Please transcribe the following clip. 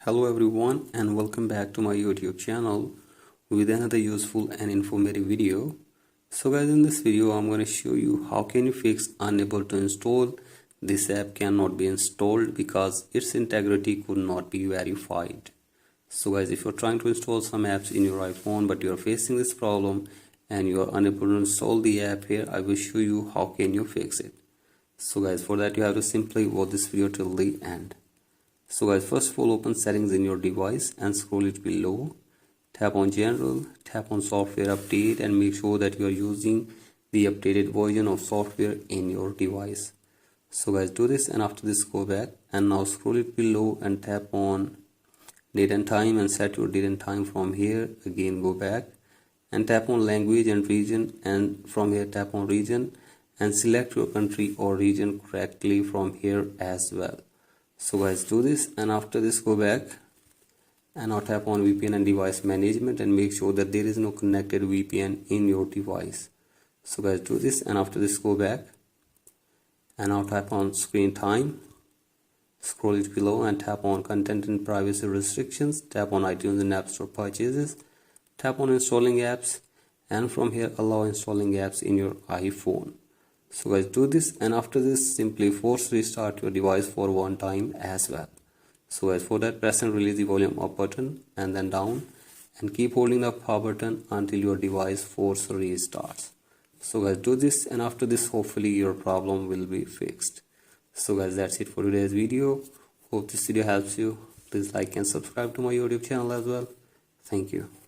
Hello everyone and welcome back to my YouTube channel with another useful and informative video. So guys, in this video I'm going to show you how can you fix unable to install. This app cannot be installed because its integrity could not be verified. So guys, if you're trying to install some apps in your iPhone but you're facing this problem and you are unable to install the app, here I will show you how can you fix it. So guys, for that you have to simply watch this video till the end. So guys, first of all, open settings in your device and scroll it below. Tap on general, tap on software update and make sure that you are using the updated version of software in your device. So guys, do this and after this go back and now scroll it below and tap on date and time and set your date and time from here. Again go back and tap on language and region and from here tap on region and select your country or region correctly from here as well. So guys, do this and after this go back and now tap on VPN and device management and make sure that there is no connected VPN in your device. So guys, do this and after this go back and now tap on screen time, scroll it below and tap on content and privacy restrictions, tap on iTunes and App Store purchases, tap on installing apps and from here allow installing apps in your iPhone. So guys, do this and after this simply force restart your device for one time as well. So guys, for that press and release the volume up button and then down and keep holding the power button until your device force restarts. So guys, do this and after this hopefully your problem will be fixed. So guys, that's it for today's video. Hope this video helps you. Please like and subscribe to my YouTube channel as well. Thank you.